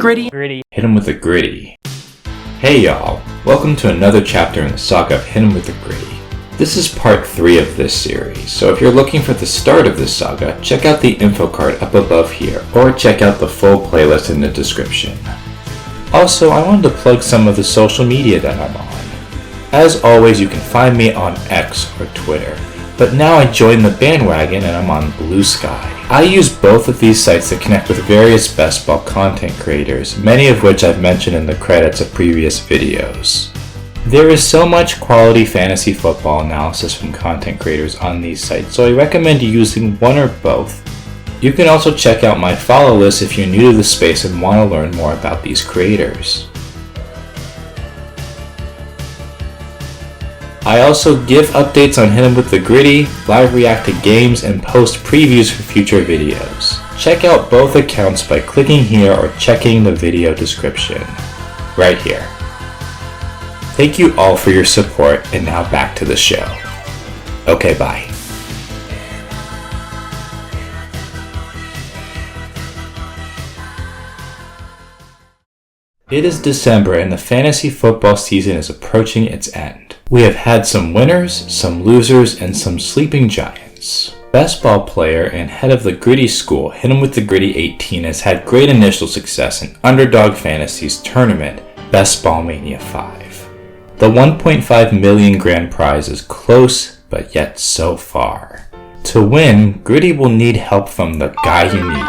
Griddy. Hit him with a Griddy. Hey y'all, welcome to another chapter in the saga of Hit him with a Griddy. This is part 3 of this series, so if you're looking for the start of this saga, check out the info card up above here, or check out the full playlist in the description. Also, I wanted to plug some of the social media that I'm on. As always, you can find me on X or Twitter, but now I joined the bandwagon and I'm on Blue Sky. I use both of these sites to connect with various best ball content creators, many of which I've mentioned in the credits of previous videos. There is so much quality fantasy football analysis from content creators on these sites, so I recommend using one or both. You can also check out my follow list if you're new to the space and want to learn more about these creators. I also give updates on Hit 'em with the Griddy, live react to games, and post previews for future videos. Check out both accounts by clicking here or checking the video description. Right here. Thank you all for your support, and now back to the show. Okay, bye. It is December and the fantasy football season is approaching its end. We have had some winners, some losers, and some sleeping giants. Best ball player and head of the Griddy school, Hit 'em with the Griddy 18, has had great initial success in Underdog Fantasy's tournament, Ball Mania V. The 1.5 million grand prize is close, but yet so far. To win, Griddy will need help from the guy you need.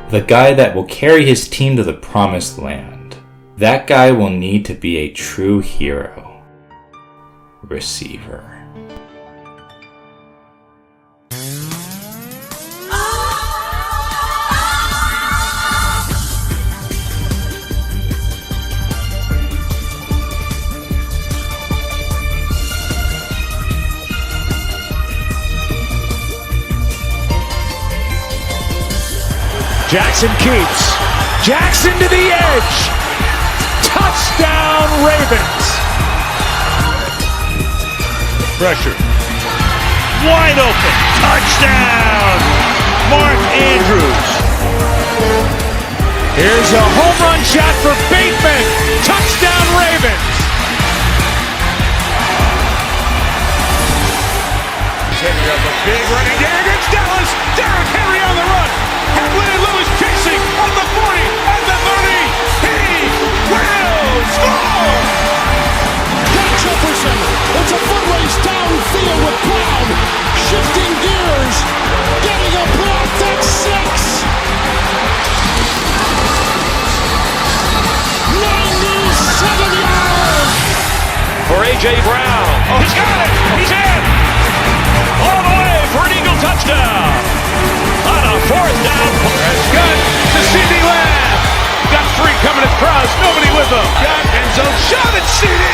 The guy that will carry his team to the promised land. That guy will need to be a true hero. Receiver. Jackson keeps. Jackson to the edge. Touchdown Ravens. Pressure. Wide open. Touchdown. Mark Andrews. Here's a home run shot for Bateman. Touchdown Ravens. Henry up a big running game against Dallas. Derrick Henry on the run. Hadley and Lewis chasing on the 40 and the 30. He will score! Jefferson, it's a foot race downfield with Brown. Shifting gears, getting a block, that's 6. 97 yards! For A.J. Brown. Oh, he's got it! He's in! All the way for an Eagle touchdown! On a 4th down. That's good to C.D. Lamb. Got 3 coming across, nobody with him. Got end zone shot at C.D.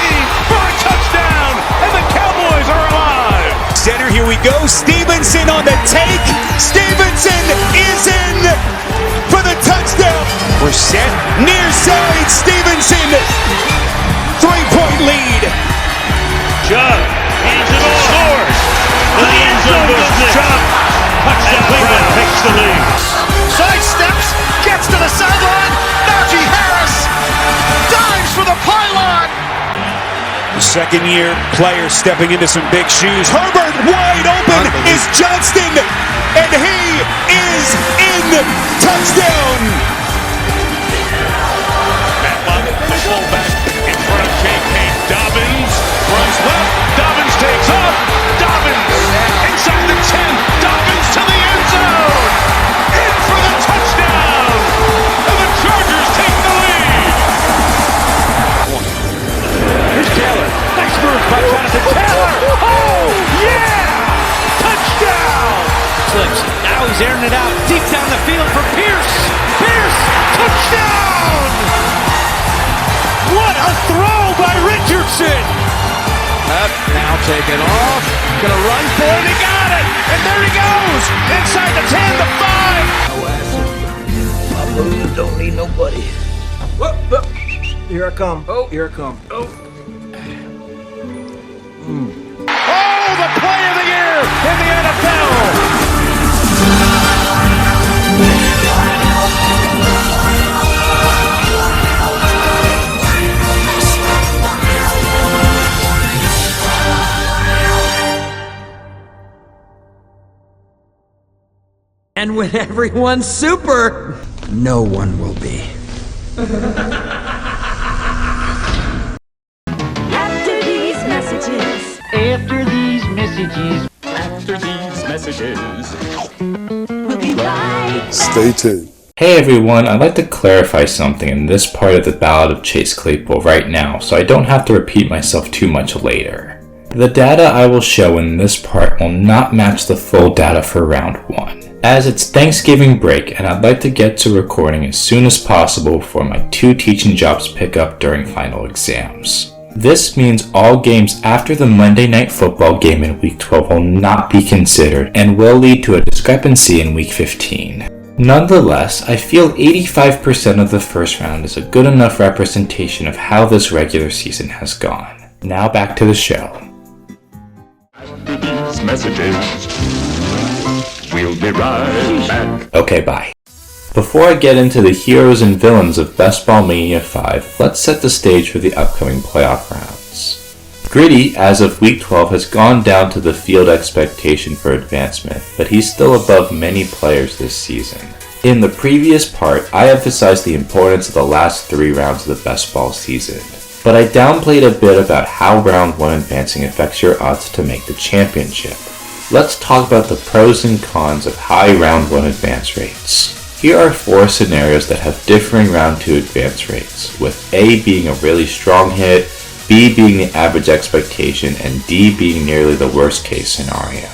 for a touchdown, and the Cowboys are alive. Center, here we go. Stevenson on the take. Stevenson is in for the touchdown. We're set. Near side, Stevenson. 3-point lead. Chubb hands it off. Scores. To the end zone goes Chubb. Touchdown. Cleveland takes the lead. Side steps, gets to the sideline. Najee Harris dives for the pylon. Second-year player stepping into some big shoes. Herbert wide open is Johnston, and he is in. Touchdown. Matt Love, the fullback, in front of J.K. Dobbins. Runs left. Dobbins takes off. Dobbins inside the 10. Dobbins to the end zone. In for the touchdown. And the Chargers take the lead. Here's Taylor. Nice move by Jonathan Taylor. Oh, yeah! Touchdown! Slips. Now he's airing it out deep down the field for Pierce. Pierce! Touchdown! What a throw by Richardson! Up, now taken off. Gonna run for it. He got it! And there he goes! Inside the 10, the 5! My blues don't need nobody. Whoop, whoop. Here I come. Oh, here I come. Oh. Oh, the play of the year in the NFL! And when everyone's super, No one will be. After these messages. After these messages. After these messages. We'll be right back. Stay tuned. Hey everyone, I'd like to clarify something in this part of the Ballad of Chase Claypool right now, so I don't have to repeat myself too much later. The data I will show in this part will not match the full data for round 1, as it's Thanksgiving break and I'd like to get to recording as soon as possible before my 2 teaching jobs pick up during final exams. This means all games after the Monday Night Football game in Week 12 will not be considered and will lead to a discrepancy in Week 15. Nonetheless, I feel 85% of the first round is a good enough representation of how this regular season has gone. Now back to the show. After these messages, we'll be right back. Okay, bye. Before I get into the heroes and villains of Best Ball Mania 5, let's set the stage for the upcoming playoff rounds. Griddy, as of Week 12, has gone down to the field expectation for advancement, but he's still above many players this season. In the previous part, I emphasized the importance of the last 3 rounds of the best ball season, but I downplayed a bit about how round 1 advancing affects your odds to make the championship. Let's talk about the pros and cons of high round 1 advance rates. Here are 4 scenarios that have differing round 2 advance rates, with A being a really strong hit, B being the average expectation, and D being nearly the worst case scenario.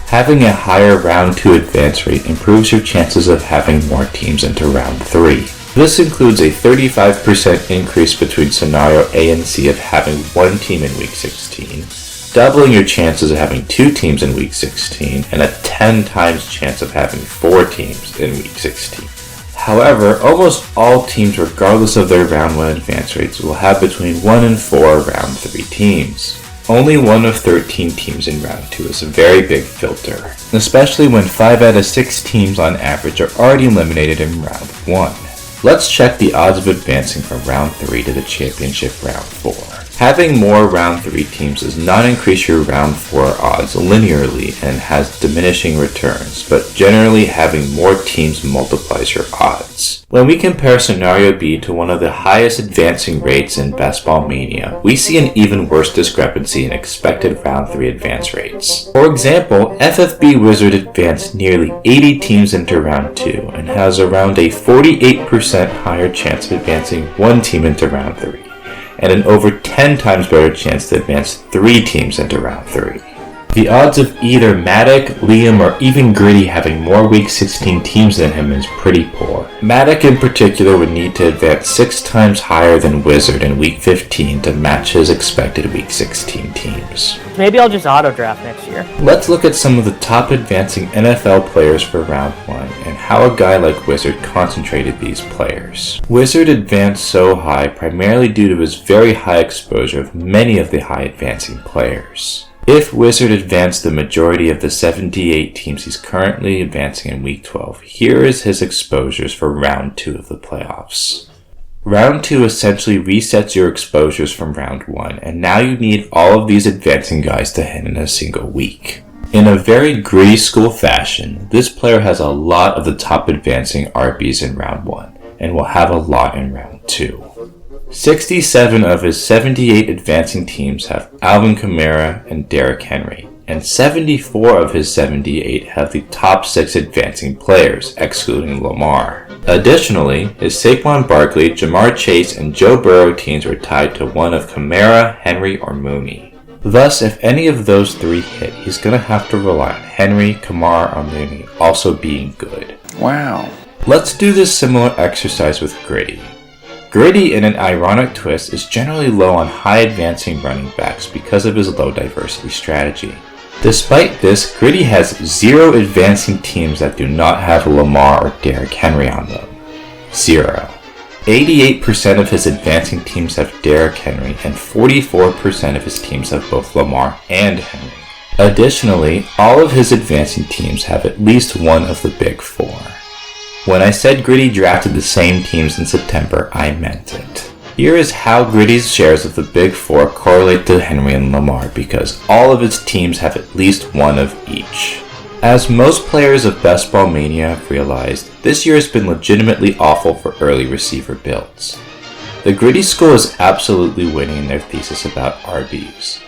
Having a higher round 2 advance rate improves your chances of having more teams into round 3. This includes a 35% increase between scenario A and C of having 1 team in Week 16, doubling your chances of having 2 teams in Week 16, and a 10 times chance of having 4 teams in Week 16. However, almost all teams, regardless of their round 1 advance rates, will have between 1 and 4 round 3 teams. Only 1 of 13 teams in round 2 is a very big filter, especially when 5 out of 6 teams on average are already eliminated in round 1. Let's check the odds of advancing from round 3 to the championship round 4. Having more round 3 teams does not increase your round 4 odds linearly and has diminishing returns, but generally having more teams multiplies your odds. When we compare scenario B to one of the highest advancing rates in Best Ball Mania, we see an even worse discrepancy in expected round 3 advance rates. For example, FFB Wizard advanced nearly 80 teams into round 2 and has around a 48% higher chance of advancing 1 team into round 3. And an over 10 times better chance to advance 3 teams into round 3. The odds of either Matic, Liam, or even Griddy having more Week 16 teams than him is pretty poor. Matic in particular would need to advance 6 times higher than Wizard in Week 15 to match his expected Week 16 teams. Maybe I'll just auto-draft next year. Let's look at some of the top advancing NFL players for round 1 and how a guy like Wizard concentrated these players. Wizard advanced so high primarily due to his very high exposure of many of the high advancing players. If Wizard advanced the majority of the 78 teams he's currently advancing in Week 12, here is his exposures for round 2 of the playoffs. Round 2 essentially resets your exposures from round 1, and now you need all of these advancing guys to hit in a single week. In a very Griddy school fashion, this player has a lot of the top advancing RBs in round 1, and will have a lot in round 2. 67 of his 78 advancing teams have Alvin Kamara and Derrick Henry, and 74 of his 78 have the top 6 advancing players, excluding Lamar. Additionally, his Saquon Barkley, Jamar Chase, and Joe Burrow teams were tied to one of Kamara, Henry, or Mooney. Thus, if any of those 3 hit, he's going to have to rely on Henry, Kamara, or Mooney also being good. Wow. Let's do this similar exercise with Griddy. Griddy, in an ironic twist, is generally low on high advancing running backs because of his low diversity strategy. Despite this, Griddy has 0 advancing teams that do not have Lamar or Derrick Henry on them. 0. 88% of his advancing teams have Derrick Henry, and 44% of his teams have both Lamar and Henry. Additionally, all of his advancing teams have at least one of the big 4. When I said Griddy drafted the same teams in September, I meant it. Here is how Griddy's shares of the big 4 correlate to Henry and Lamar because all of his teams have at least one of each. As most players of Best Ball Mania have realized, this year has been legitimately awful for early receiver builds. The Griddy school is absolutely winning in their thesis about RBs.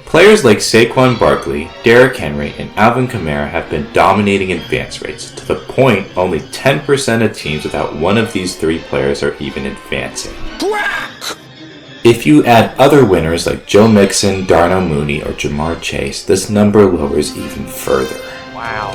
Players like Saquon Barkley, Derrick Henry, and Alvin Kamara have been dominating advance rates to the point only 10% of teams without one of these three players are even advancing. If you add other winners like Joe Mixon, Darnell Mooney, or Jamar Chase, this number lowers even further. Wow.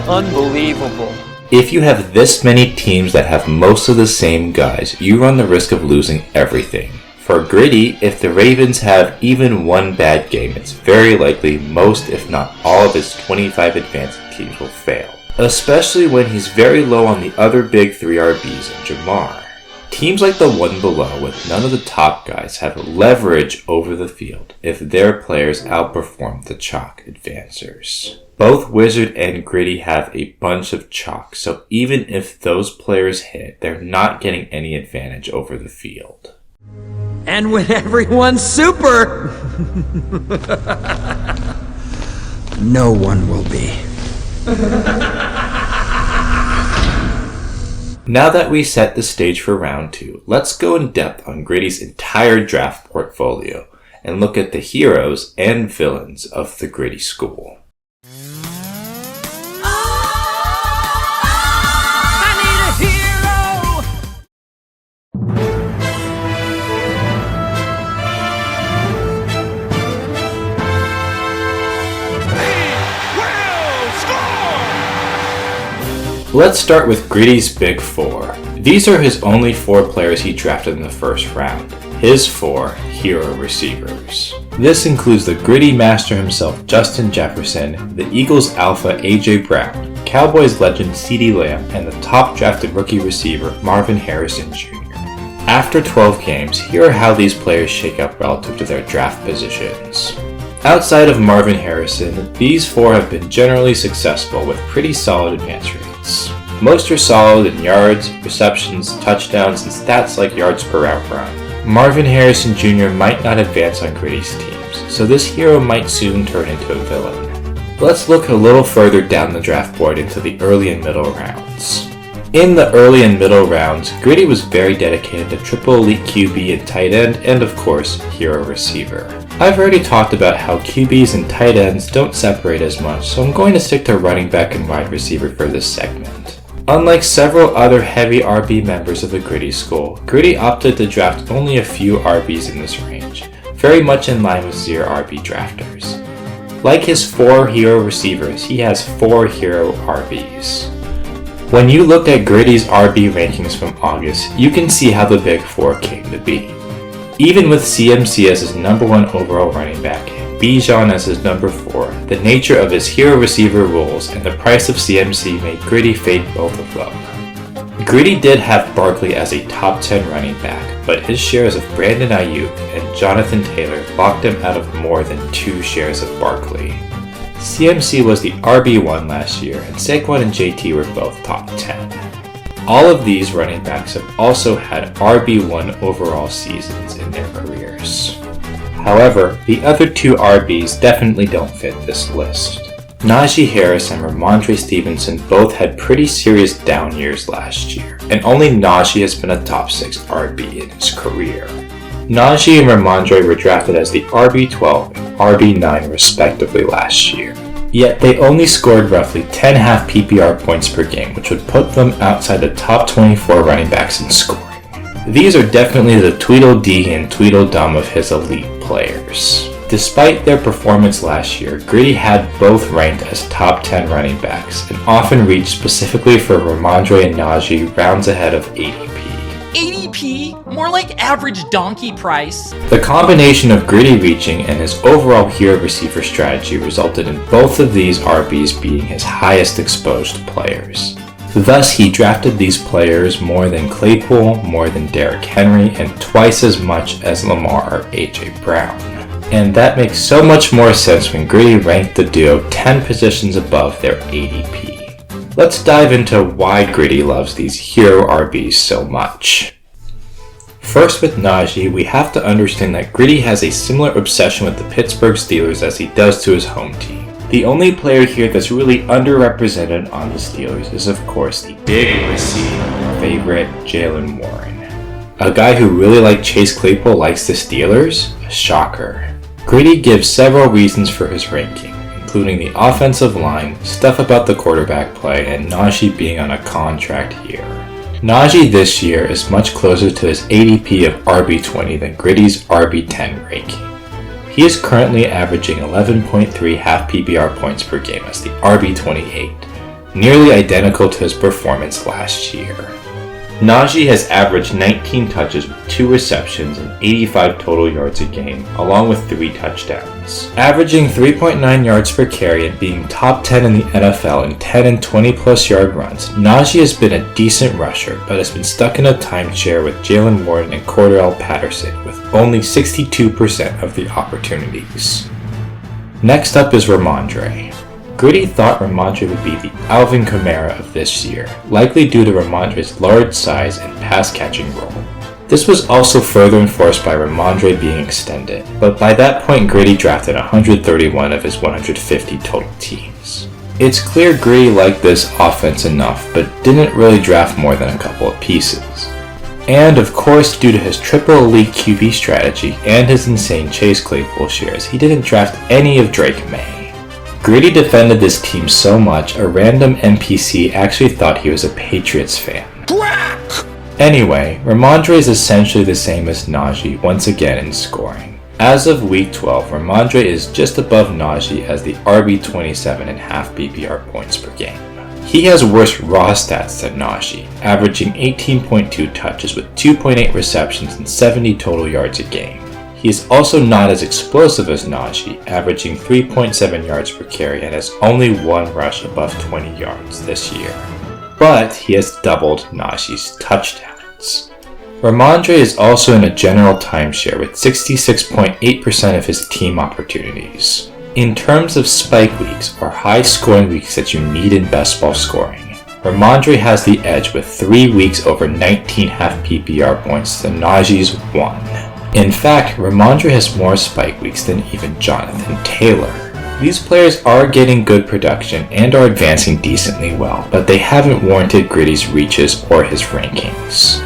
Unbelievable. If you have this many teams that have most of the same guys, you run the risk of losing everything. For Griddy, if the Ravens have even one bad game, it's very likely most if not all of his 25 advanced teams will fail. Especially when he's very low on the other big 3 RBs and Jamar. Teams like the one below with none of the top guys have leverage over the field if their players outperform the chalk advancers. Both Wizard and Griddy have a bunch of chalk, so even if those players hit, they're not getting any advantage over the field. And when everyone's super, no one will be. Now that we set the stage for round 2, let's go in depth on Griddy's entire draft portfolio and look at the heroes and villains of the Griddy school. Let's start with Griddy's Big 4. These are his only 4 players he drafted in the first round. His 4 hero receivers. This includes the Griddy master himself, Justin Jefferson, the Eagles alpha, AJ Brown, Cowboys legend, CeeDee Lamb, and the top drafted rookie receiver, Marvin Harrison Jr. After 12 games, here are how these players shake up relative to their draft positions. Outside of Marvin Harrison, these 4 have been generally successful with pretty solid advance rates. Most are solid in yards, receptions, touchdowns, and stats like yards per route run. Marvin Harrison Jr. might not advance on Griddy's teams, so this hero might soon turn into a villain. Let's look a little further down the draft board into the early and middle rounds. In the early and middle rounds, Griddy was very dedicated to triple elite QB and tight end, and of course, hero receiver. I've already talked about how QBs and tight ends don't separate as much, so I'm going to stick to running back and wide receiver for this segment. Unlike several other heavy RB members of the Griddy school, Griddy opted to draft only a few RBs in this range, very much in line with 0 RB drafters. Like his 4 hero receivers, he has 4 hero RBs. When you look at Griddy's RB rankings from August, you can see how the Big 4 came to be. Even with CMC as his number 1 overall running back, Bijan as his number 4, the nature of his hero receiver roles and the price of CMC made Griddy fade both of them. Griddy did have Barkley as a top 10 running back, but his shares of Brandon Ayuk and Jonathan Taylor locked him out of more than 2 shares of Barkley. CMC was the RB1 last year, and Saquon and JT were both top 10. All of these running backs have also had RB1 overall seasons in their careers. However, the other 2 RBs definitely don't fit this list. Najee Harris and Rhamondre Stevenson both had pretty serious down years last year, and only Najee has been a top 6 RB in his career. Najee and Rhamondre were drafted as the RB12 and RB9 respectively last year. Yet they only scored roughly 10 half PPR points per game, which would put them outside the top 24 running backs in scoring. These are definitely the Tweedledee and Tweedledum of his elite players. Despite their performance last year, Griddy had both ranked as top 10 running backs, and often reached specifically for Rhamondre and Najee rounds ahead of ADP. ADP? More like average donkey price. The combination of Griddy reaching and his overall hero receiver strategy resulted in both of these RBs being his highest exposed players. Thus, he drafted these players more than Claypool, more than Derrick Henry, and twice as much as Lamar or AJ Brown. And that makes so much more sense when Griddy ranked the duo 10 positions above their ADP. Let's dive into why Griddy loves these hero RBs so much. First, with Najee, we have to understand that Griddy has a similar obsession with the Pittsburgh Steelers as he does to his home team. The only player here that's really underrepresented on the Steelers is, of course, the big receiver favorite, Jaylen Warren. A guy who really liked Chase Claypool likes the Steelers? A shocker. Griddy gives several reasons for his ranking, including the offensive line, stuff about the quarterback play, and Najee being on a contract year. Najee this year is much closer to his ADP of RB20 than Griddy's RB10 ranking. He is currently averaging 11.3 half PPR points per game as the RB28, nearly identical to his performance last year. Najee has averaged 19 touches with 2 receptions and 85 total yards a game, along with 3 touchdowns. Averaging 3.9 yards per carry and being top 10 in the NFL in 10 and 20 plus yard runs, Najee has been a decent rusher, but has been stuck in a timeshare with Jaylen Warren and Cordell Patterson, with only 62% of the opportunities. Next up is Rhamondre. Griddy thought Rhamondre would be the Alvin Kamara of this year, likely due to Rhamondre's large size and pass-catching role. This was also further enforced by Rhamondre being extended, but by that point Griddy drafted 131 of his 150 total teams. It's clear Griddy liked this offense enough, but didn't really draft more than a couple of pieces. And of course, due to his triple elite QB strategy and his insane Chase Claypool shares, he didn't draft any of Drake May. Griddy defended this team so much, a random NPC actually thought he was a Patriots fan. Anyway, Rhamondre is essentially the same as Najee once again in scoring. As of week 12, Rhamondre is just above Najee as the RB27 and half PPR points per game. He has worse raw stats than Najee, averaging 18.2 touches with 2.8 receptions and 70 total yards a game. He is also not as explosive as Najee, averaging 3.7 yards per carry and has only 1 rush above 20 yards this year. But he has doubled Najee's touchdowns. Rhamondre is also in a general timeshare with 66.8% of his team opportunities. In terms of spike weeks, or high scoring weeks that you need in best ball scoring, Rhamondre has the edge with 3 weeks over 19 half PPR points than Najee's 1. In fact, Rhamondre has more spike weeks than even Jonathan Taylor. These players are getting good production and are advancing decently well, but they haven't warranted Griddy's reaches or his rankings.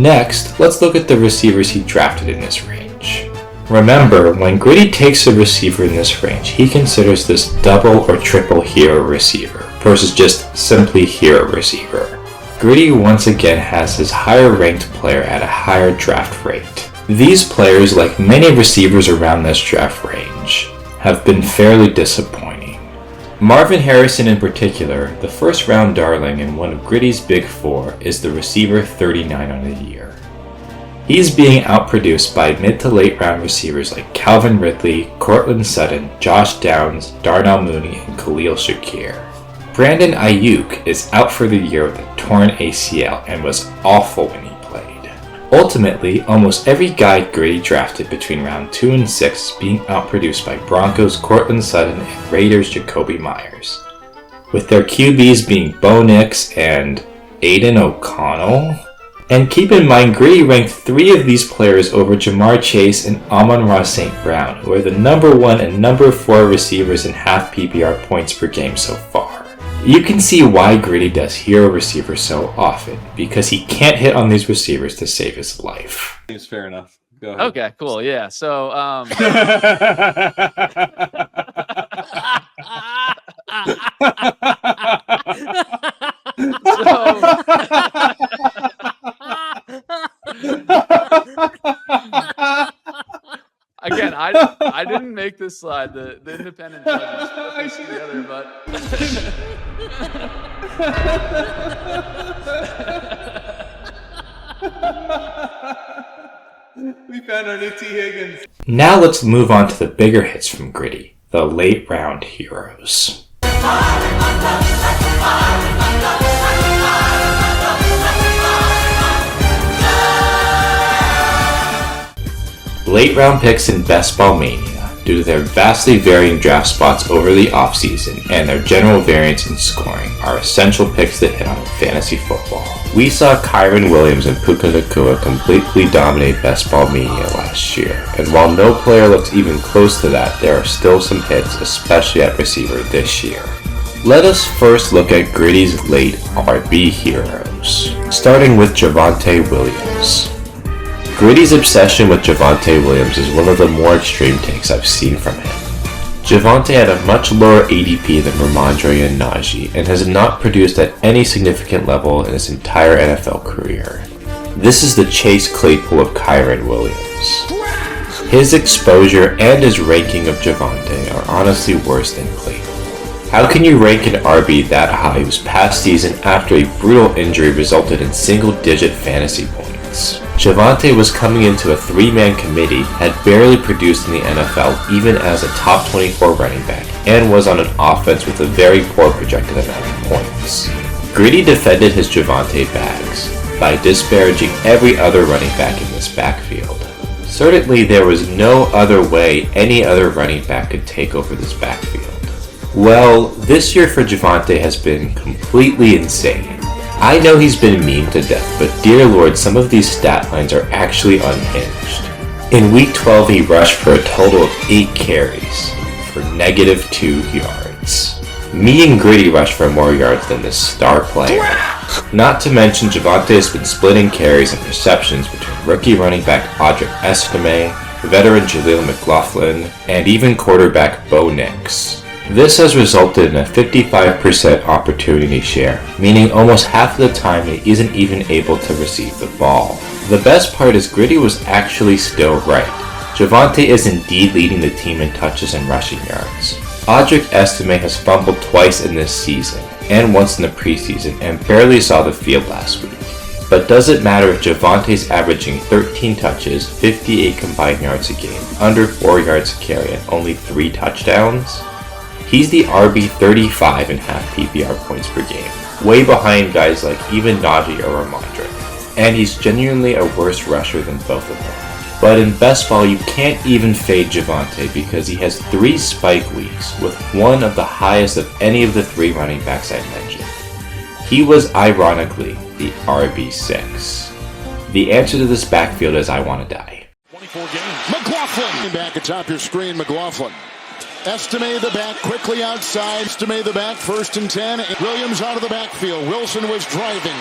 Next, let's look at the receivers he drafted in this range. Remember, when Griddy takes a receiver in this range, he considers this double or triple hero receiver versus just simply hero receiver. Griddy once again has his higher ranked player at a higher draft rate. These players, like many receivers around this draft range, have been fairly disappointing. Marvin Harrison in particular, the first round darling and one of Griddy's big 4, is the receiver 39 on the year. He's being outproduced by mid to late round receivers like Calvin Ridley, Cortland Sutton, Josh Downs, Darnell Mooney, and Khalil Shakir. Brandon Ayuk is out for the year with a torn ACL and was awful when he played. Ultimately, almost every guy Griddy drafted between round 2 and 6 is being outproduced by Broncos Cortland Sutton and Raiders Jacoby Myers, with their QBs being Bo Nix and Aiden O'Connell. And keep in mind, Griddy ranked 3 of these players over Jamar Chase and Amon-Ra St. Brown, who are the number 1 and number 4 receivers in half PPR points per game so far. You can see why Griddy does hero receivers so often, because he can't hit on these receivers to save his life. Seems fair enough. Go ahead. Okay, cool. Yeah. So, again, I didn't make this slide. The independent judges put this together, but we found our new T. Higgins. Now let's move on to the bigger hits from Griddy, the late round heroes. Late round picks in Best Ball Mania. due to their vastly varying draft spots over the offseason and their general variance in scoring are essential picks to hit on in fantasy football. We saw Kyren Williams and Puka Nacua completely dominate Best Ball Mania last year, and while no player looks even close to that, there are still some hits, especially at receiver this year. Let us first look at Griddy's late RB heroes, starting with Javonte Williams. Griddy's obsession with Javonte Williams is one of the more extreme takes I've seen from him. Javonte had a much lower ADP than Rhamondre and Najee and has not produced at any significant level in his entire NFL career. This is the Chase Claypool of Kyren Williams. His exposure and his ranking of Javonte are honestly worse than Claypool. How can you rank an RB that high whose past season after a brutal injury resulted in single-digit fantasy points? Javonte was coming into a 3-man committee, had barely produced in the NFL even as a top 24 running back, and was on an offense with a very poor projected amount of points. Griddy defended his Javonte bags by disparaging every other running back in this backfield. Certainly there was no other way any other running back could take over this backfield. Well, this year for Javonte has been completely insane. I know he's been memed to death, but dear lord, some of these stat lines are actually unhinged. In week 12 he rushed for a total of 8 carries for -2 yards. Me and Griddy rushed for more yards than this star player. Not to mention Javonte has been splitting carries and receptions between rookie running back Audric Estime, veteran Jaleel McLaughlin, and even quarterback Bo Nix. This has resulted in a 55% opportunity share, meaning almost half of the time he isn't even able to receive the ball. The best part is Griddy was actually still right. Javonte is indeed leading the team in touches and rushing yards. Audric Estime has fumbled twice in this season, and once in the preseason, and barely saw the field last week. But does it matter if Javonte's averaging 13 touches, 58 combined yards a game, under 4 yards a carry, and only 3 touchdowns? He's the RB 35 in half PPR points per game, way behind guys like even Najee or Rhamondre, and he's genuinely a worse rusher than both of them. But in best ball, you can't even fade Javonte because he has 3 spike weeks, with one of the highest of any of the 3 running backs I mentioned. He was ironically the RB6. The answer to this backfield is I want to die. 24 games. McLaughlin back atop your screen. McLaughlin. Estime the back, quickly outside. Estime the back, 1st and 10. Williams out of the backfield. Wilson was driving.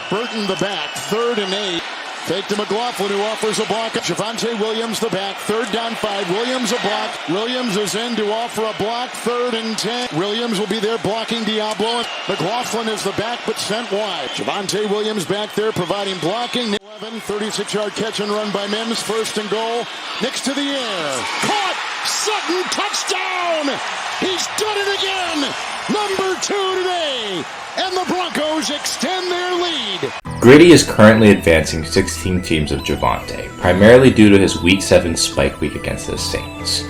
Burton the back, 3rd and 8. Fake to McLaughlin, who offers a block. Javonte Williams the back, 3rd down 5. Williams a block. Williams is in to offer a block, 3rd and 10. Williams will be there blocking Diablo. McLaughlin is the back, but sent wide. Javonte Williams back there providing blocking. 11, 36-yard catch and run by Mims. 1st and goal. Next to the air. Caught! Sutton, touchdown! He's done it again! Number 2 today! And the Broncos extend their lead. Griddy is currently advancing 16 teams of Javonte, primarily due to his Week 7 spike week against the Saints.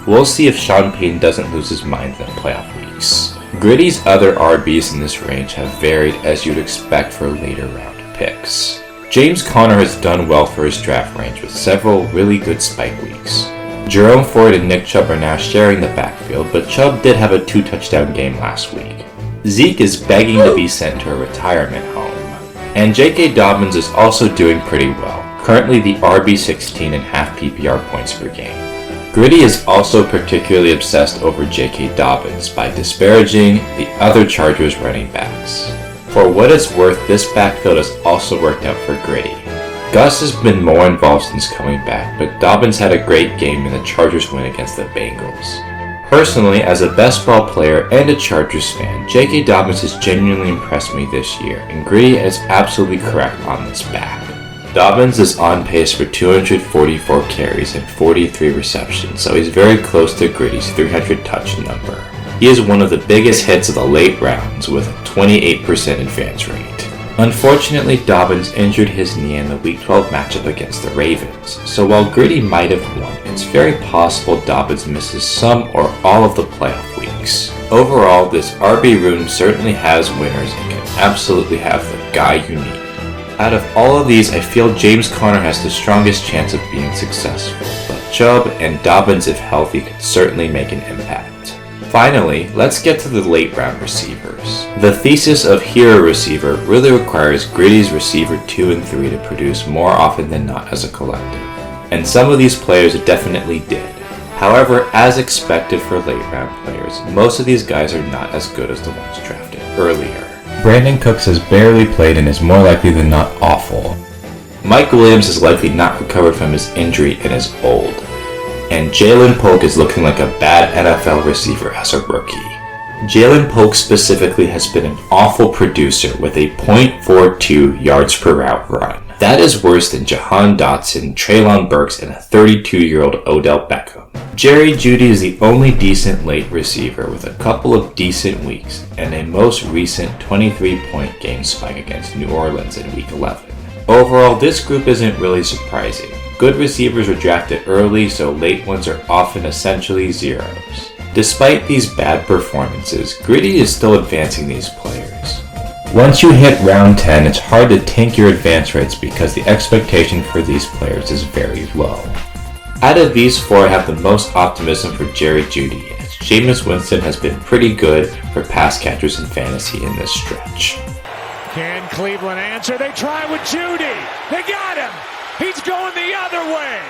We'll see if Sean Payton doesn't lose his mind in the playoff weeks. Griddy's other RBs in this range have varied as you'd expect for later round picks. James Conner has done well for his draft range with several really good spike weeks. Jerome Ford and Nick Chubb are now sharing the backfield, but Chubb did have a 2-touchdown game last week. Zeke is begging to be sent to a retirement home. And J.K. Dobbins is also doing pretty well, currently the RB16 in half PPR points per game. Griddy is also particularly obsessed over J.K. Dobbins by disparaging the other Chargers running backs. For what it's worth, this backfield has also worked out for Griddy. Gus has been more involved since coming back, but Dobbins had a great game in the Chargers win against the Bengals. Personally, as a best ball player and a Chargers fan, J.K. Dobbins has genuinely impressed me this year, and Griddy is absolutely correct on this back. Dobbins is on pace for 244 carries and 43 receptions, so he's very close to Griddy's 300 touch number. He is one of the biggest hits of the late rounds with a 28% advance rate. Unfortunately, Dobbins injured his knee in the Week 12 matchup against the Ravens, so while Griddy might have won, it's very possible Dobbins misses some or all of the playoff weeks. Overall, this RB room certainly has winners and can absolutely have the guy you need. Out of all of these, I feel James Conner has the strongest chance of being successful, but Chubb and Dobbins, if healthy, could certainly make an impact. Finally, let's get to the late round receivers. The thesis of hero receiver really requires Griddy's receiver 2 and 3 to produce more often than not as a collective, and some of these players definitely did. However, as expected for late round players, most of these guys are not as good as the ones drafted earlier. Brandon Cooks has barely played and is more likely than not awful. Mike Williams is likely not recovered from his injury and is old. And Jalen Polk is looking like a bad NFL receiver as a rookie. Jalen Polk specifically has been an awful producer with a .42 yards per route run. That is worse than Jahan Dotson, Treylon Burks, and a 32-year-old Odell Beckham. Jerry Jeudy is the only decent late receiver with a couple of decent weeks and a most recent 23-point game spike against New Orleans in Week 11. Overall, this group isn't really surprising. Good receivers are drafted early, so late ones are often essentially zeros. Despite these bad performances, Griddy is still advancing these players. Once you hit round 10, it's hard to tank your advance rates because the expectation for these players is very low. Out of these four, I have the most optimism for Jerry Jeudy, as Jameis Winston has been pretty good for pass catchers in fantasy in this stretch. Can Cleveland answer? They try with Jeudy. They got him. He's going the other way.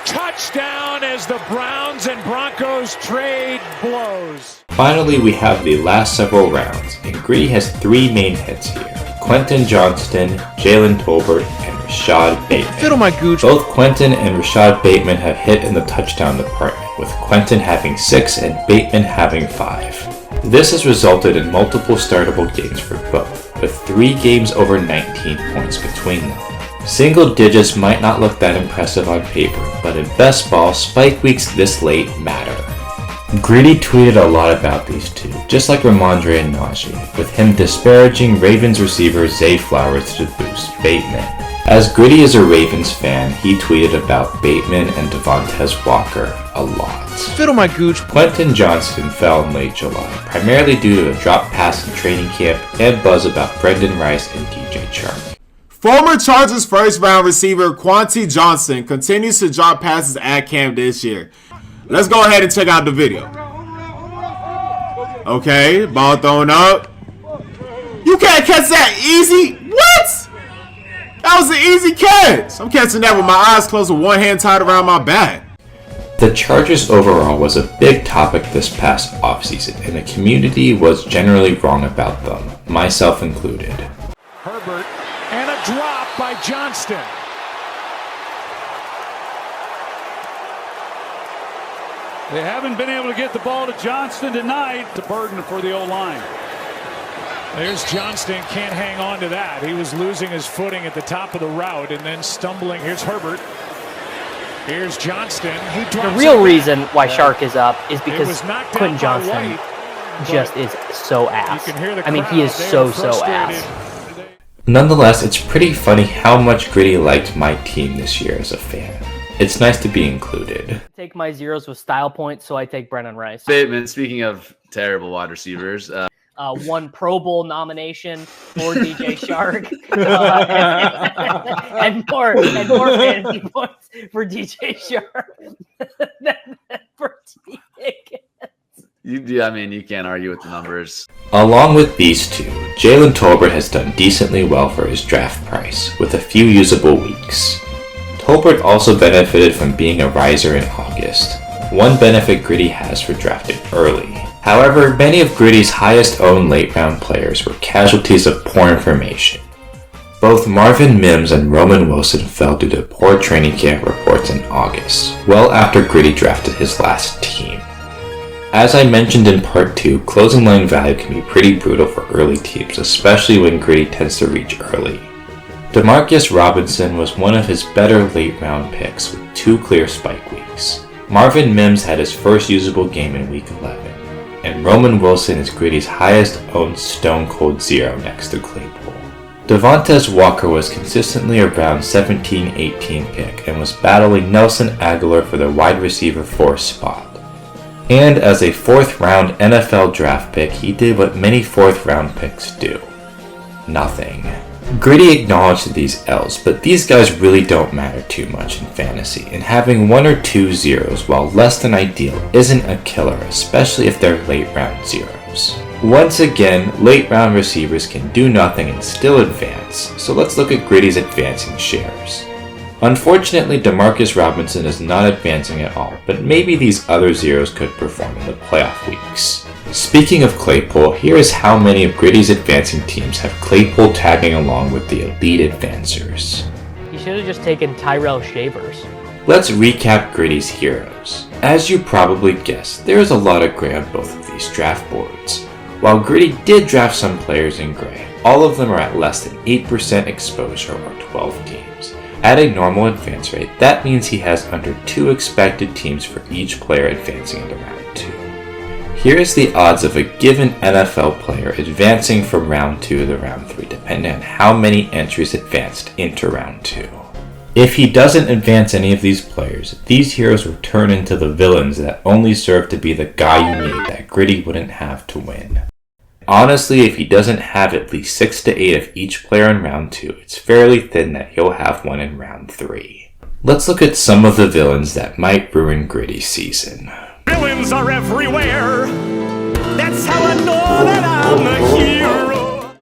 Touchdown as the Browns and Broncos trade blows. Finally, we have the last several rounds, and Griddy has three main hits here: Quentin Johnston, Jalen Tolbert, and Rashad Bateman. Fiddle my gooch. Both Quentin and Rashad Bateman have hit in the touchdown department, with Quentin having 6 and Bateman having 5. This has resulted in multiple startable games for both, with 3 games over 19 points between them. Single digits might not look that impressive on paper, but in best ball, spike weeks this late matter. Griddy tweeted a lot about these two, just like Rhamondre and Najee, with him disparaging Ravens receiver Zay Flowers to boost Bateman. As Griddy is a Ravens fan, he tweeted about Bateman and Devontae Walker a lot. Fiddle my gooch. Quentin Johnston fell in late July, primarily due to a drop pass in training camp and buzz about Brendan Rice and DJ Chark. Former Chargers first-round receiver Quentin Johnston continues to drop passes at camp this year. Let's go ahead and check out the video. Okay, ball thrown up. You can't catch that easy? What? That was an easy catch. I'm catching that with my eyes closed with one hand tied around my back. The Chargers overall was a big topic this past offseason, and the community was generally wrong about them, myself included. Herbert and a drop by Johnston. They haven't been able to get the ball to Johnston tonight. The burden for the O-line. There's Johnston, can't hang on to that. He was losing his footing at the top of the route and then stumbling. Here's Herbert. Here's Johnston. The real reason why Shark is up is because Quentin Johnston just is so ass. I mean, he is so ass. Nonetheless, it's pretty funny how much Griddy liked my team this year as a fan. It's nice to be included. Take my zeros with style points, so I take Brennan Rice. Bateman, speaking of terrible wide receivers. One Pro Bowl nomination for DJ Shark. and more fantasy points for DJ Shark than for T. Higgins. I mean, you can't argue with the numbers. Along with these two, Jalen Tolbert has done decently well for his draft price, with a few usable weeks. Tolbert also benefited from being a riser in August, one benefit Griddy has for drafting early. However, many of Griddy's highest owned late round players were casualties of poor information. Both Marvin Mims and Roman Wilson fell due to poor training camp reports in August, well after Griddy drafted his last team. As I mentioned in part 2, closing line value can be pretty brutal for early teams, especially when Griddy tends to reach early. Demarcus Robinson was one of his better late round picks with 2 clear spike weeks. Marvin Mims had his first usable game in week 11, and Roman Wilson is Griddy's highest owned stone cold zero next to Claypool. Devontae Walker was consistently around 17-18 pick and was battling Nelson Aguilar for the wide receiver 4 spot. And as a 4th round NFL draft pick, he did what many 4th round picks do: nothing. Griddy acknowledged these L's, but these guys really don't matter too much in fantasy, and having 1 or 2 zeros while less than ideal isn't a killer, especially if they're late round zeros. Once again, late round receivers can do nothing and still advance, so let's look at Griddy's advancing shares. Unfortunately, Demarcus Robinson is not advancing at all, but maybe these other zeros could perform in the playoff weeks. Speaking of Claypool, here is how many of Griddy's advancing teams have Claypool tagging along with the elite advancers. He should have just taken Tyrell Shavers. Let's recap Griddy's heroes. As you probably guessed, there is a lot of gray on both of these draft boards. While Griddy did draft some players in gray, all of them are at less than 8% exposure or 12 teams. At a normal advance rate, that means he has under 2 expected teams for each player advancing into round 2. Here is the odds of a given NFL player advancing from round 2 to round 3, depending on how many entries advanced into round 2. If he doesn't advance any of these players, these heroes will turn into the villains that only serve to be the guy you need that Griddy wouldn't have to win. Honestly, if he doesn't have at least 6 to 8 of each player in round 2, it's fairly thin that he'll have one in round 3. Let's look at some of the villains that might ruin Griddy's season. Villains are everywhere. That's how I know that I'm a hero.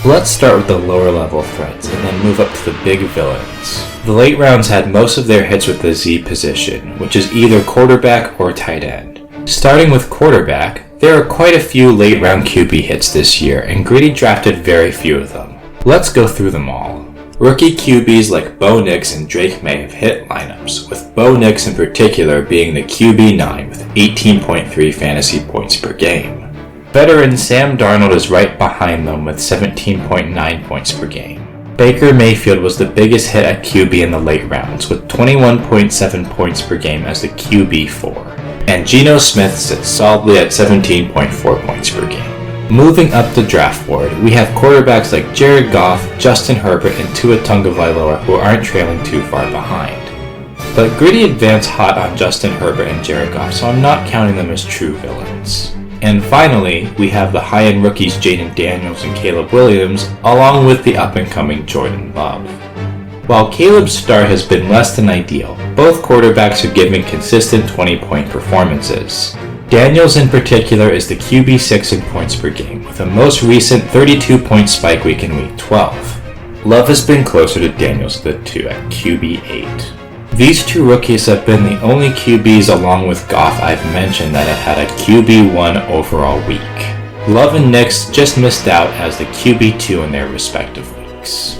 Let's start with the lower level threats and then move up to the big villains. The late rounds had most of their hits with the Z position, which is either quarterback or tight end. Starting with quarterback, there are quite a few late round QB hits this year, and Griddy drafted very few of them. Let's go through them all. Rookie QBs like Bo Nix and Drake May have hit lineups, with Bo Nix in particular being the QB9 with 18.3 fantasy points per game. Veteran Sam Darnold is right behind them with 17.9 points per game. Baker Mayfield was the biggest hit at QB in the late rounds with 21.7 points per game as the QB4. And Geno Smith sits solidly at 17.4 points per game. Moving up the draft board, we have quarterbacks like Jared Goff, Justin Herbert, and Tua Tagovailoa who aren't trailing too far behind. But Griddy advanced hot on Justin Herbert and Jared Goff, so I'm not counting them as true villains. And finally, we have the high-end rookies Jaden Daniels and Caleb Williams, along with the up-and-coming Jordan Love. While Caleb's start has been less than ideal, both quarterbacks are giving consistent 20-point performances. Daniels in particular is the QB6 in points per game, with a most recent 32-point spike week in week 12. Love has been closer to Daniels the 2 at QB8. These two rookies have been the only QBs along with Goff I've mentioned that have had a QB1 overall week. Love and Nix just missed out as the QB2 in their respective weeks.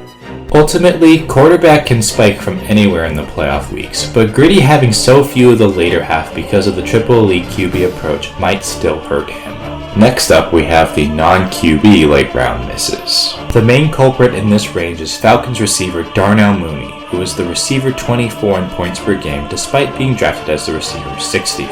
Ultimately, quarterback can spike from anywhere in the playoff weeks, but Griddy having so few of the later half because of the triple elite QB approach might still hurt him. Next up, we have the non-QB late round misses. The main culprit in this range is Falcons receiver Darnell Mooney, who is the receiver 24 in points per game despite being drafted as the receiver 64.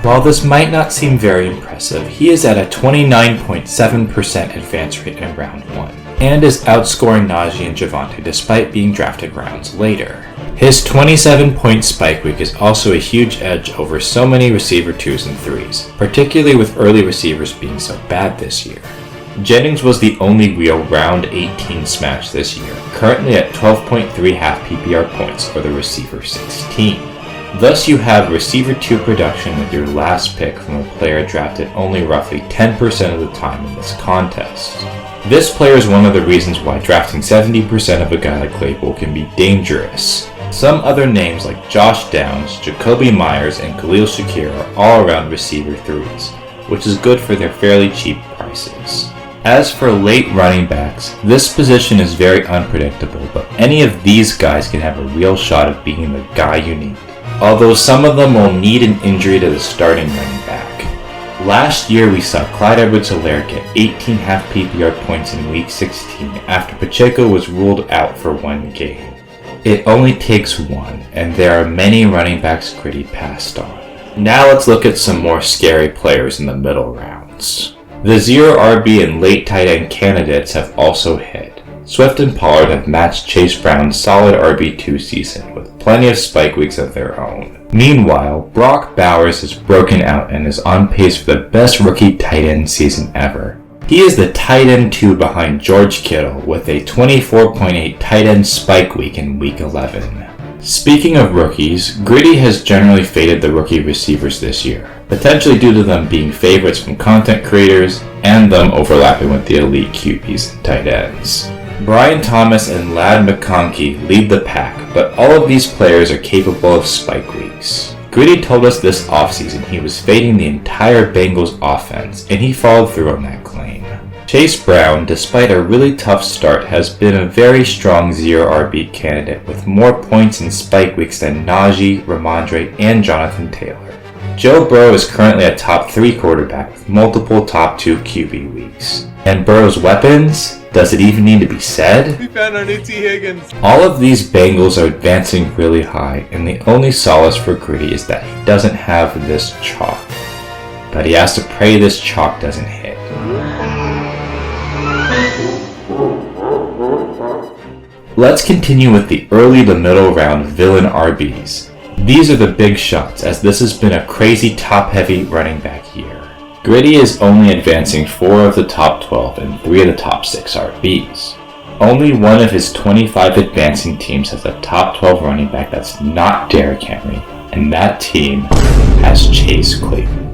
While this might not seem very impressive, he is at a 29.7% advance rate in round 1. And is outscoring Najee and Javonte despite being drafted rounds later. His 27-point spike week is also a huge edge over so many receiver 2s and 3s, particularly with early receivers being so bad this year. Jennings was the only real round 18 smash this year, currently at 12.3 half PPR points for the receiver 16. Thus you have receiver 2 production with your last pick from a player drafted only roughly 10% of the time in this contest. This player is one of the reasons why drafting 70% of a guy like Claypool can be dangerous. Some other names like Josh Downs, Jacoby Myers, and Khalil Shakir are all around receiver 3s, which is good for their fairly cheap prices. As for late running backs, this position is very unpredictable, but any of these guys can have a real shot of being the guy you need, although some of them will need an injury to the starting running back. Last year we saw Clyde Edwards-Helaire get 18 half PPR points in week 16 after Pacheco was ruled out for one game. It only takes one, and there are many running backs Griddy passed on. Now let's look at some more scary players in the middle rounds. The 0 RB and late tight end candidates have also hit. Swift and Pollard have matched Chase Brown's solid RB2 season with plenty of spike weeks of their own. Meanwhile, Brock Bowers has broken out and is on pace for the best rookie tight end season ever. He is the tight end 2 behind George Kittle with a 24.8 tight end spike week in week 11. Speaking of rookies, Griddy has generally faded the rookie receivers this year, potentially due to them being favorites from content creators and them overlapping with the elite QBs and tight ends. Brian Thomas and Ladd McConkey lead the pack, but all of these players are capable of spike weeks. Griddy told us this offseason he was fading the entire Bengals offense, and he followed through on that claim. Chase Brown, despite a really tough start, has been a very strong 0 RB candidate with more points in spike weeks than Najee, Rhamondre, and Jonathan Taylor. Joe Burrow is currently a top 3 quarterback with multiple top 2 QB weeks. And Burrow's weapons? Does it even need to be said? We found our new T. Higgins. All of these Bengals are advancing really high, and the only solace for Griddy is that he doesn't have this chalk. But he has to pray this chalk doesn't hit. Let's continue with the early to middle round villain RBs. These are the big shots, as this has been a crazy top-heavy running back year. Griddy is only advancing 4 of the top 12 and 3 of the top 6 RBs. Only one of his 25 advancing teams has a top 12 running back that's not Derrick Henry, and that team has Chase Claypool.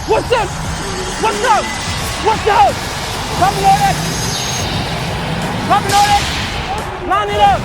What's up? What's up? What's up? Coming on it. Coming on it. Line it up.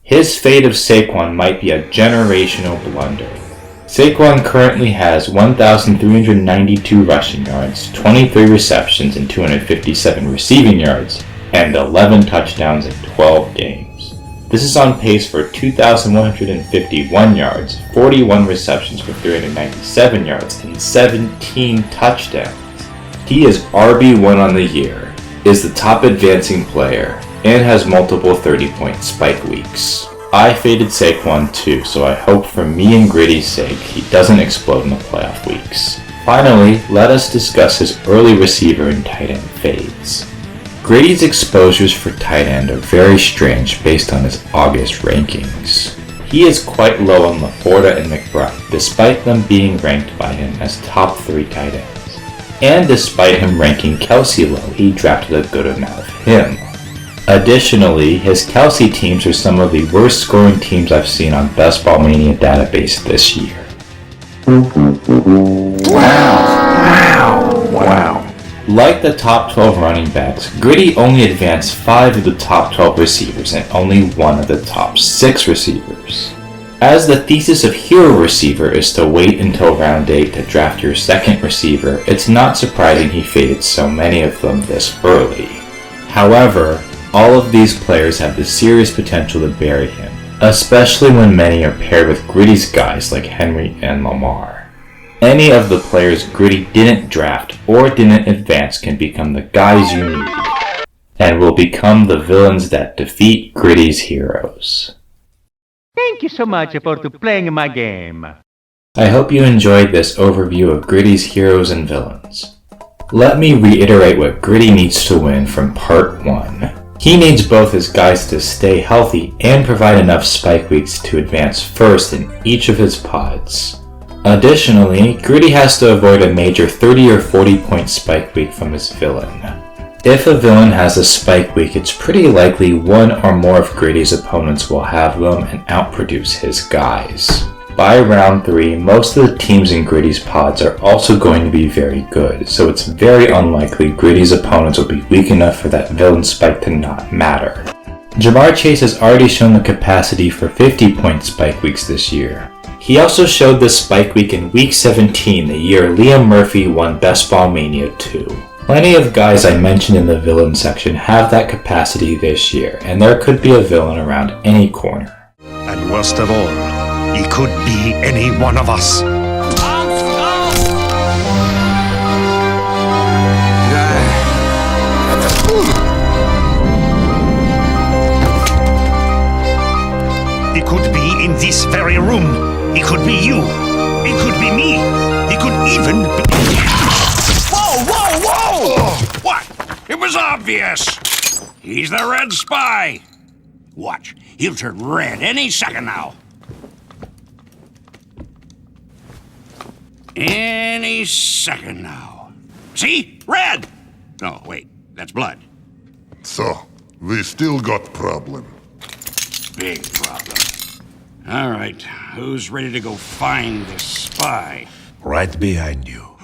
His fate of Saquon might be a generational blunder. Saquon currently has 1,392 rushing yards, 23 receptions, and 257 receiving yards, and 11 touchdowns in 12 games. This is on pace for 2,151 yards, 41 receptions for 397 yards, and 17 touchdowns. He is RB1 on the year, is the top advancing player, and has multiple 30-point spike weeks. I faded Saquon too, so I hope for me and Griddy's sake he doesn't explode in the playoff weeks. Finally, let us discuss his early receiver and tight end fades. Griddy's exposures for tight end are very strange based on his August rankings. He is quite low on Laporta and McBride, despite them being ranked by him as top 3 tight ends. And despite him ranking Kelsey low, he drafted a good amount of him. Additionally, his Kelsey teams are some of the worst scoring teams I've seen on Best Ball Mania Database this year. Wow. Like the top 12 running backs, Griddy only advanced 5 of the top 12 receivers and only 1 of the top 6 receivers. As the thesis of hero receiver is to wait until round 8 to draft your second receiver, it's not surprising he faded so many of them this early. However, all of these players have the serious potential to bury him, especially when many are paired with Griddy's guys like Henry and Lamar. Any of the players Griddy didn't draft or didn't advance can become the guys you need, and will become the villains that defeat Griddy's heroes. Thank you so much for playing my game. I hope you enjoyed this overview of Griddy's heroes and villains. Let me reiterate what Griddy needs to win from part 1. He needs both his guys to stay healthy and provide enough spike weeks to advance first in each of his pods. Additionally, Griddy has to avoid a major 30 or 40 point spike week from his villain. If a villain has a spike week, it's pretty likely one or more of Griddy's opponents will have them and outproduce his guys. By round 3, most of the teams in Griddy's pods are also going to be very good, so it's very unlikely Griddy's opponents will be weak enough for that villain spike to not matter. Ja'Marr Chase has already shown the capacity for 50-point spike weeks this year. He also showed this spike week in week 17, the year Liam Murphy won Best Ball Mania 2. Plenty of guys I mentioned in the villain section have that capacity this year, and there could be a villain around any corner. And worst of all, he could be any one of us. He could be in this very room. He could be you. He could be me. He could even be... Whoa, whoa, whoa! What? It was obvious. He's the red spy. Watch. He'll turn red any second now. Any second now. See? Red! No, wait. That's blood. So, we still got problem. Big problem. All right. Who's ready to go find this spy? Right behind you.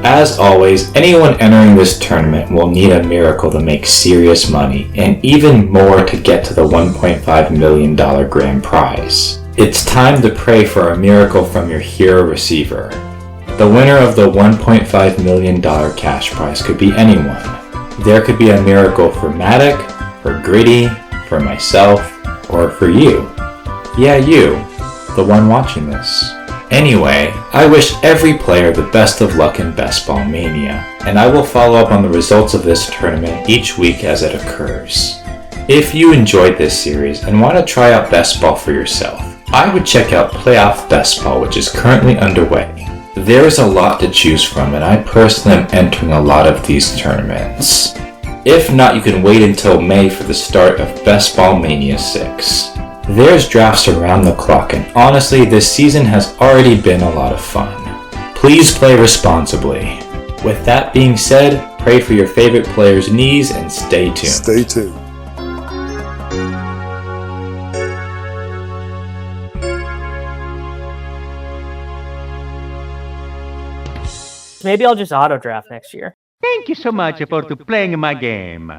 As always, anyone entering this tournament will need a miracle to make serious money, and even more to get to the $1.5 million grand prize. It's time to pray for a miracle from your hero receiver. The winner of the $1.5 million cash prize could be anyone. There could be a miracle for Matic, for Griddy, for myself, or for you. Yeah, you, the one watching this. Anyway, I wish every player the best of luck in Best Ball Mania, and I will follow up on the results of this tournament each week as it occurs. If you enjoyed this series and want to try out Best Ball for yourself, I would check out Playoff Best Ball, which is currently underway. There is a lot to choose from, and I personally am entering a lot of these tournaments. If not, you can wait until May for the start of Best Ball Mania 6. There's drafts around the clock, and honestly, this season has already been a lot of fun. Please play responsibly. With that being said, pray for your favorite players' knees and stay tuned. Stay tuned. Maybe I'll just auto draft next year. Thank you so much for playing my game.